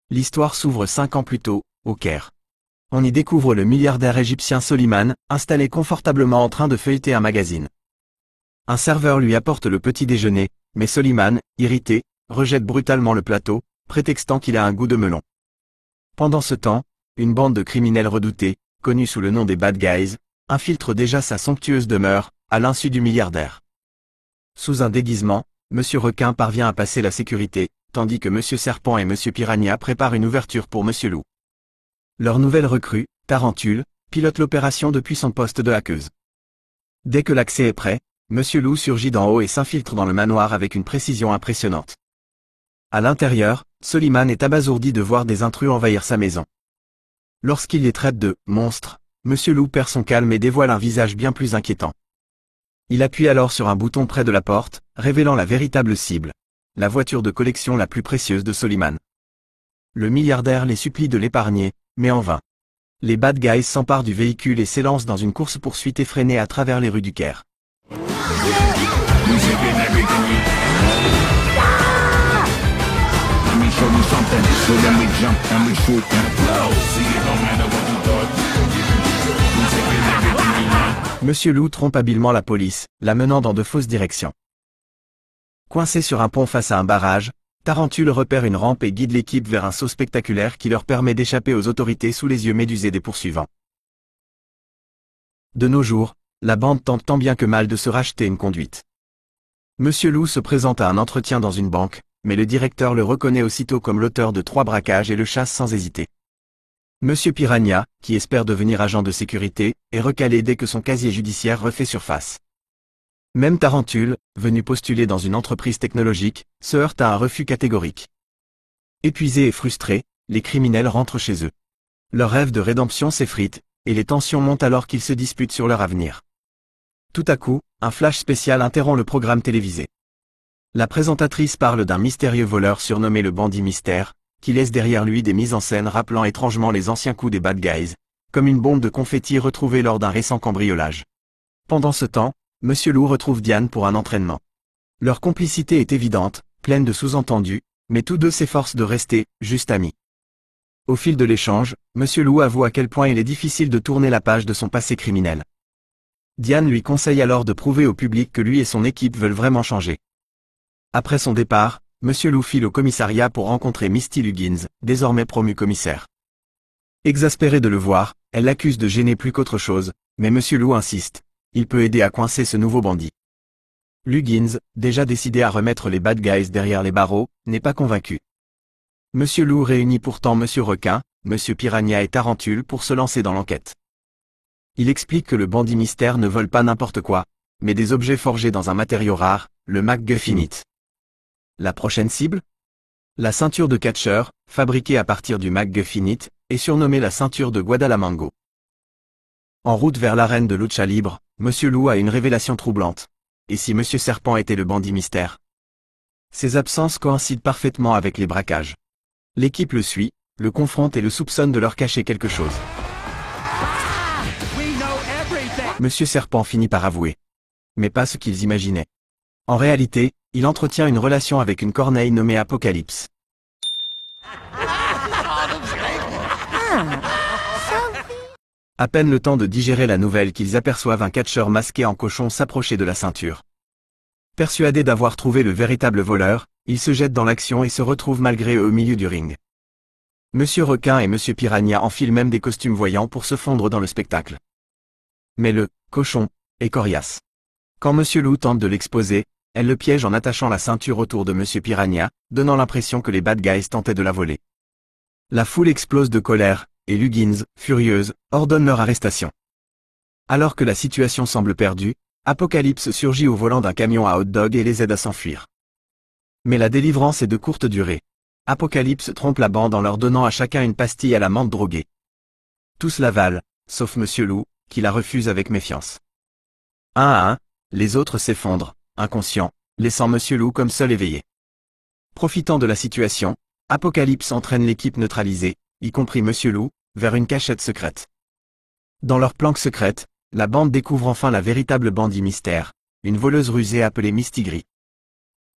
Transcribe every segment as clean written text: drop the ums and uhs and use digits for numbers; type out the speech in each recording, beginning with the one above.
L'histoire s'ouvre 5 ans plus tôt, au Caire. On y découvre le milliardaire égyptien Soliman, installé confortablement en train de feuilleter un magazine. Un serveur lui apporte le petit déjeuner, mais Soliman, irrité, rejette brutalement le plateau, prétextant qu'il a un goût de melon. Pendant ce temps, une bande de criminels redoutés, connus sous le nom des Bad Guys, infiltre déjà sa somptueuse demeure, à l'insu du milliardaire. Sous un déguisement, Monsieur Requin parvient à passer la sécurité, tandis que Monsieur Serpent et Monsieur Piranha préparent une ouverture pour Monsieur Loup. Leur nouvelle recrue, Tarentule, pilote l'opération depuis son poste de hackeuse. Dès que l'accès est prêt, Monsieur Loup surgit d'en haut et s'infiltre dans le manoir avec une précision impressionnante. À l'intérieur, Soliman est abasourdi de voir des intrus envahir sa maison. Lorsqu'il les traite de « monstres », Monsieur Loup perd son calme et dévoile un visage bien plus inquiétant. Il appuie alors sur un bouton près de la porte, révélant la véritable cible, la voiture de collection la plus précieuse de Soliman. Le milliardaire les supplie de l'épargner, mais en vain. Les Bad Guys s'emparent du véhicule et s'élancent dans une course-poursuite effrénée à travers les rues du Caire. Monsieur Loup trompe habilement la police, la menant dans de fausses directions. Coincé sur un pont face à un barrage, Tarentule repère une rampe et guide l'équipe vers un saut spectaculaire qui leur permet d'échapper aux autorités sous les yeux médusés des poursuivants. De nos jours, la bande tente tant bien que mal de se racheter une conduite. Monsieur Loup se présente à un entretien dans une banque, mais le directeur le reconnaît aussitôt comme l'auteur de 3 braquages et le chasse sans hésiter. Monsieur Piranha, qui espère devenir agent de sécurité, est recalé dès que son casier judiciaire refait surface. Même Tarentule, venu postuler dans une entreprise technologique, se heurte à un refus catégorique. Épuisés et frustrés, les criminels rentrent chez eux. Leur rêve de rédemption s'effrite, et les tensions montent alors qu'ils se disputent sur leur avenir. Tout à coup, un flash spécial interrompt le programme télévisé. La présentatrice parle d'un mystérieux voleur surnommé le Bandit Mystère, qui laisse derrière lui des mises en scène rappelant étrangement les anciens coups des Bad Guys, comme une bombe de confetti retrouvée lors d'un récent cambriolage. Pendant ce temps, Monsieur Loup retrouve Diane pour un entraînement. Leur complicité est évidente, pleine de sous-entendus, mais tous deux s'efforcent de rester juste amis. Au fil de l'échange, Monsieur Loup avoue à quel point il est difficile de tourner la page de son passé criminel. Diane lui conseille alors de prouver au public que lui et son équipe veulent vraiment changer. Après son départ, Monsieur Loup file au commissariat pour rencontrer Misty Luggins, désormais promue commissaire. Exaspérée de le voir, elle l'accuse de gêner plus qu'autre chose, mais Monsieur Loup insiste. Il peut aider à coincer ce nouveau bandit. Luggins, déjà décidé à remettre les Bad Guys derrière les barreaux, n'est pas convaincu. Monsieur Loup réunit pourtant Monsieur Requin, Monsieur Piranha et Tarentule pour se lancer dans l'enquête. Il explique que le bandit mystère ne vole pas n'importe quoi, mais des objets forgés dans un matériau rare, le MacGuffinite. La prochaine cible ? La ceinture de catcheur, fabriquée à partir du MacGuffinite, est surnommée la ceinture de Guadalamango. En route vers l'arène de lucha libre, Monsieur Loup a une révélation troublante. Et si Monsieur Serpent était le bandit mystère ? Ses absences coïncident parfaitement avec les braquages. L'équipe le suit, le confronte et le soupçonne de leur cacher quelque chose. Monsieur Serpent finit par avouer. Mais pas ce qu'ils imaginaient. En réalité, il entretient une relation avec une corneille nommée Apocalypse. À peine le temps de digérer la nouvelle qu'ils aperçoivent un catcheur masqué en cochon s'approcher de la ceinture. Persuadés d'avoir trouvé le véritable voleur, ils se jettent dans l'action et se retrouvent malgré eux au milieu du ring. Monsieur Requin et Monsieur Piranha enfilent même des costumes voyants pour se fondre dans le spectacle. Mais le cochon est coriace. Quand Monsieur Loup tente de l'exposer, elle le piège en attachant la ceinture autour de Monsieur Piranha, donnant l'impression que les Bad Guys tentaient de la voler. La foule explose de colère, et Luggins, furieuse, ordonne leur arrestation. Alors que la situation semble perdue, Apocalypse surgit au volant d'un camion à hot-dog et les aide à s'enfuir. Mais la délivrance est de courte durée. Apocalypse trompe la bande en leur donnant à chacun une pastille à la menthe droguée. Tous l'avalent, sauf Monsieur Loup, qui la refuse avec méfiance. Un à un, les autres s'effondrent, inconscients, laissant Monsieur Loup comme seul éveillé. Profitant de la situation, Apocalypse entraîne l'équipe neutralisée, y compris Monsieur Loup, vers une cachette secrète. Dans leur planque secrète, la bande découvre enfin la véritable bandit mystère, une voleuse rusée appelée Misty Gris.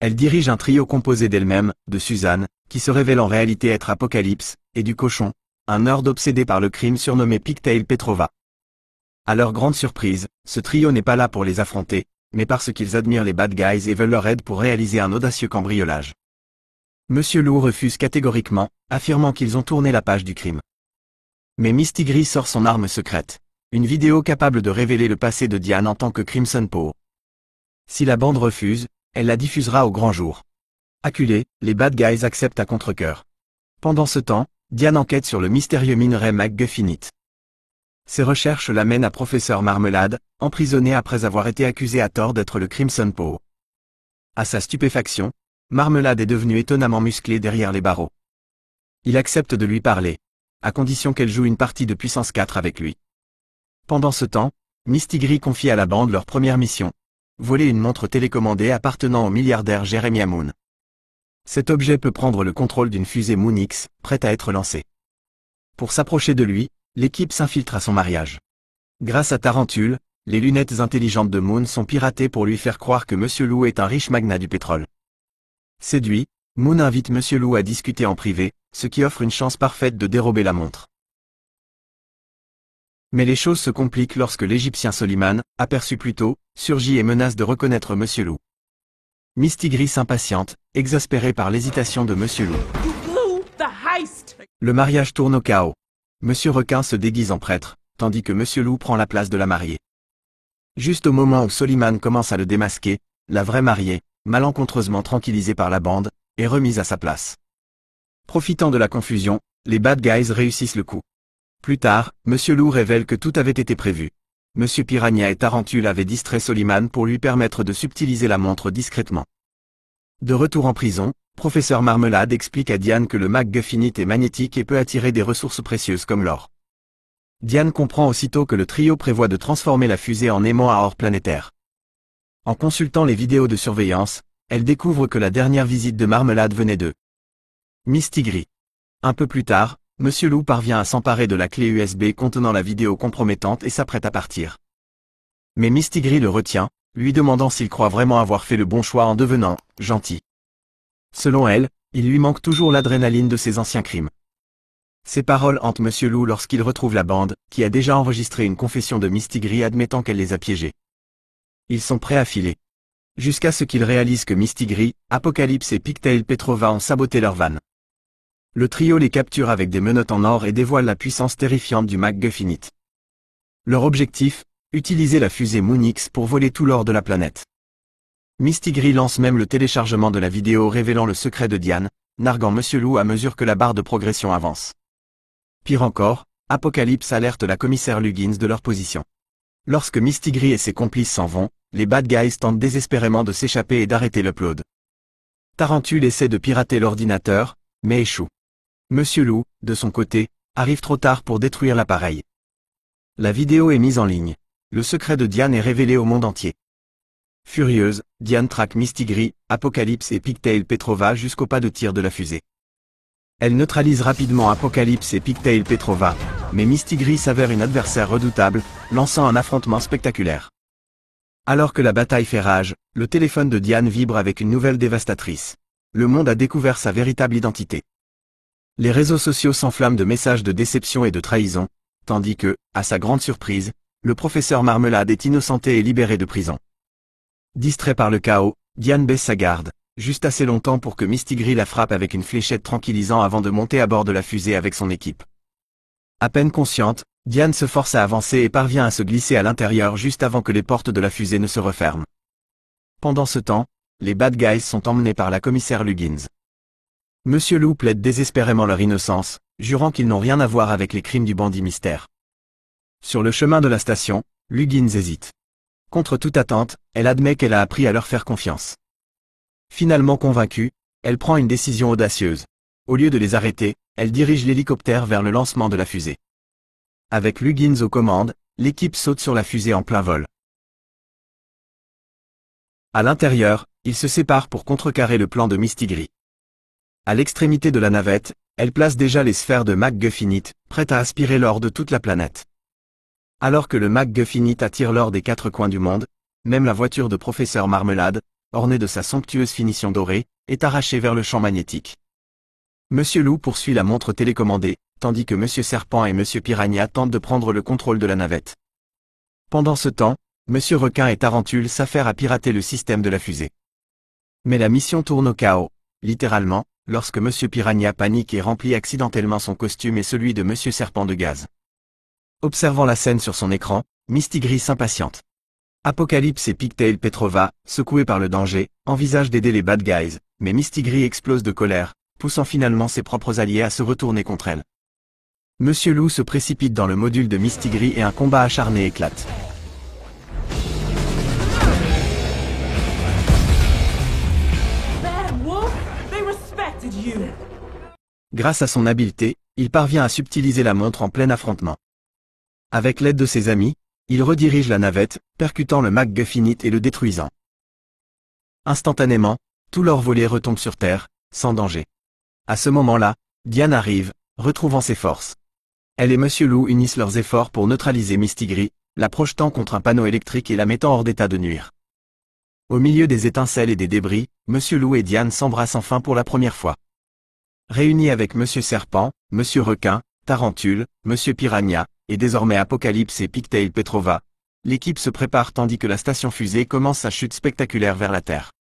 Elle dirige un trio composé d'elle-même, de Suzanne, qui se révèle en réalité être Apocalypse, et du cochon, un nerd obsédé par le crime surnommé Pigtail Petrova. À leur grande surprise, ce trio n'est pas là pour les affronter, mais parce qu'ils admirent les bad guys et veulent leur aide pour réaliser un audacieux cambriolage. Monsieur Lou refuse catégoriquement, affirmant qu'ils ont tourné la page du crime. Mais Mistigri sort son arme secrète. Une vidéo capable de révéler le passé de Diane en tant que Crimson Paw. Si la bande refuse, elle la diffusera au grand jour. Acculés, les bad guys acceptent à contre-cœur. Pendant ce temps, Diane enquête sur le mystérieux minerai McGuffinite. Ses recherches l'amènent à Professeur Marmelade, emprisonné après avoir été accusé à tort d'être le Crimson Paw. À sa stupéfaction, Marmelade est devenu étonnamment musclé derrière les barreaux. Il accepte de lui parler, à condition qu'elle joue une partie de puissance 4 avec lui. Pendant ce temps, Mistigri confie à la bande leur première mission. Voler une montre télécommandée appartenant au milliardaire Jeremiah Moon. Cet objet peut prendre le contrôle d'une fusée Moon X, prête à être lancée. Pour s'approcher de lui, l'équipe s'infiltre à son mariage. Grâce à Tarentule, les lunettes intelligentes de Moon sont piratées pour lui faire croire que Monsieur Lou est un riche magnat du pétrole. Séduit, Moon invite Monsieur Lou à discuter en privé, ce qui offre une chance parfaite de dérober la montre. Mais les choses se compliquent lorsque l'Égyptien Soliman, aperçu plus tôt, surgit et menace de reconnaître Monsieur Lou. Mistigri s'impatiente, exaspéré par l'hésitation de Monsieur Lou. Le mariage tourne au chaos. Monsieur Requin se déguise en prêtre, tandis que Monsieur Lou prend la place de la mariée. Juste au moment où Soliman commence à le démasquer, la vraie mariée, malencontreusement tranquillisée par la bande, est remise à sa place. Profitant de la confusion, les bad guys réussissent le coup. Plus tard, Monsieur Lou révèle que tout avait été prévu. Monsieur Piranha et Tarentule avaient distrait Soliman pour lui permettre de subtiliser la montre discrètement. De retour en prison, Professeur Marmelade explique à Diane que le McGuffinite est magnétique et peut attirer des ressources précieuses comme l'or. Diane comprend aussitôt que le trio prévoit de transformer la fusée en aimant à or planétaire. En consultant les vidéos de surveillance, elle découvre que la dernière visite de Marmelade venait de Mistigri. Un peu plus tard, Monsieur Lou parvient à s'emparer de la clé USB contenant la vidéo compromettante et s'apprête à partir. Mais Mistigri le retient, lui demandant s'il croit vraiment avoir fait le bon choix en devenant gentil. Selon elle, il lui manque toujours l'adrénaline de ses anciens crimes. Ces paroles hantent Monsieur Lou lorsqu'il retrouve la bande, qui a déjà enregistré une confession de Mistigri admettant qu'elle les a piégés. Ils sont prêts à filer. Jusqu'à ce qu'ils réalisent que Mistigri, Apocalypse et Pigtail Petrova ont saboté leur vanne. Le trio les capture avec des menottes en or et dévoile la puissance terrifiante du McGuffinite. Leur objectif, utiliser la fusée Moon X pour voler tout l'or de la planète. Mistigri lance même le téléchargement de la vidéo révélant le secret de Diane, narguant Monsieur Lou à mesure que la barre de progression avance. Pire encore, Apocalypse alerte la commissaire Luggins de leur position. Lorsque Mistigri et ses complices s'en vont, les bad guys tentent désespérément de s'échapper et d'arrêter l'upload. Tarentule essaie de pirater l'ordinateur, mais échoue. Monsieur Lou, de son côté, arrive trop tard pour détruire l'appareil. La vidéo est mise en ligne. Le secret de Diane est révélé au monde entier. Furieuse, Diane traque Mistigri, Apocalypse et Pigtail Petrova jusqu'au pas de tir de la fusée. Elle neutralise rapidement Apocalypse et Pigtail Petrova, mais Mistigri s'avère une adversaire redoutable, lançant un affrontement spectaculaire. Alors que la bataille fait rage, le téléphone de Diane vibre avec une nouvelle dévastatrice. Le monde a découvert sa véritable identité. Les réseaux sociaux s'enflamment de messages de déception et de trahison, tandis que, à sa grande surprise, le professeur Marmelade est innocenté et libéré de prison. Distrait par le chaos, Diane baisse sa garde, juste assez longtemps pour que Mistigri la frappe avec une fléchette tranquillisant avant de monter à bord de la fusée avec son équipe. À peine consciente, Diane se force à avancer et parvient à se glisser à l'intérieur juste avant que les portes de la fusée ne se referment. Pendant ce temps, les bad guys sont emmenés par la commissaire Luggins. Monsieur Lou plaide désespérément leur innocence, jurant qu'ils n'ont rien à voir avec les crimes du bandit mystère. Sur le chemin de la station, Luggins hésite. Contre toute attente, elle admet qu'elle a appris à leur faire confiance. Finalement convaincue, elle prend une décision audacieuse. Au lieu de les arrêter, elle dirige l'hélicoptère vers le lancement de la fusée. Avec Luggins aux commandes, l'équipe saute sur la fusée en plein vol. À l'intérieur, ils se séparent pour contrecarrer le plan de Mistigri. À l'extrémité de la navette, elle place déjà les sphères de McGuffinite, prêtes à aspirer l'or de toute la planète. Alors que le McGuffinite attire l'or des quatre coins du monde, même la voiture de Professeur Marmelade, orné de sa somptueuse finition dorée, est arraché vers le champ magnétique. Monsieur Loup poursuit la montre télécommandée, tandis que Monsieur Serpent et Monsieur Piranha tentent de prendre le contrôle de la navette. Pendant ce temps, Monsieur Requin et Tarentule s'affairent à pirater le système de la fusée. Mais la mission tourne au chaos, littéralement, lorsque Monsieur Piranha panique et remplit accidentellement son costume et celui de Monsieur Serpent de gaz. Observant la scène sur son écran, Mistigris s'impatiente. Apocalypse et Pigtail Petrova, secoués par le danger, envisagent d'aider les bad guys, mais Mistigris explose de colère, poussant finalement ses propres alliés à se retourner contre elle. Monsieur Loup se précipite dans le module de Mistigris et un combat acharné éclate. Grâce à son habileté, il parvient à subtiliser la montre en plein affrontement. Avec l'aide de ses amis, il redirige la navette, percutant le MacGuffinite et le détruisant. Instantanément, tout leur volet retombe sur terre, sans danger. À ce moment-là, Diane arrive, retrouvant ses forces. Elle et Monsieur Loup unissent leurs efforts pour neutraliser Mistigris, la projetant contre un panneau électrique et la mettant hors d'état de nuire. Au milieu des étincelles et des débris, Monsieur Loup et Diane s'embrassent enfin pour la première fois. Réunis avec Monsieur Serpent, Monsieur Requin, Tarentule, Monsieur Piranha, et désormais Apocalypse et Pigtail Petrova, l'équipe se prépare tandis que la station fusée commence sa chute spectaculaire vers la Terre.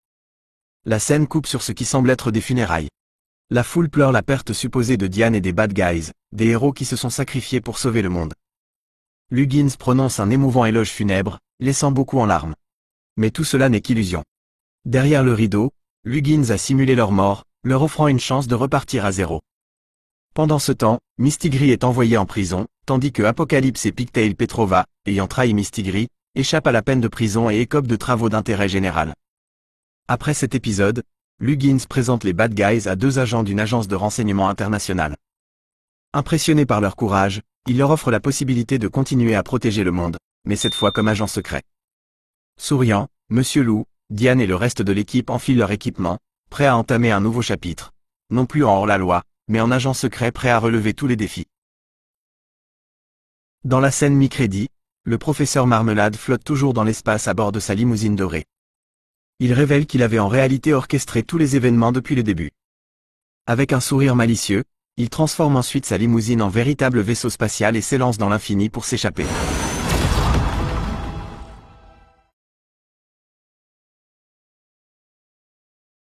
La scène coupe sur ce qui semble être des funérailles. La foule pleure la perte supposée de Diane et des bad guys, des héros qui se sont sacrifiés pour sauver le monde. Luggins prononce un émouvant éloge funèbre, laissant beaucoup en larmes. Mais tout cela n'est qu'illusion. Derrière le rideau, Luggins a simulé leur mort, leur offrant une chance de repartir à zéro. Pendant ce temps, Mistigris est envoyé en prison, tandis que Apocalypse et Pigtail Petrova, ayant trahi Mistigris, échappent à la peine de prison et écopent de travaux d'intérêt général. Après cet épisode, Luggins présente les bad guys à deux agents d'une agence de renseignement internationale. Impressionnés par leur courage, il leur offre la possibilité de continuer à protéger le monde, mais cette fois comme agent secret. Souriant, Monsieur Loup, Diane et le reste de l'équipe enfilent leur équipement, prêts à entamer un nouveau chapitre. Non plus en hors-la-loi, mais en agent secret prêt à relever tous les défis. Dans la scène mi-crédit, le professeur Marmelade flotte toujours dans l'espace à bord de sa limousine dorée. Il révèle qu'il avait en réalité orchestré tous les événements depuis le début. Avec un sourire malicieux, il transforme ensuite sa limousine en véritable vaisseau spatial et s'élance dans l'infini pour s'échapper.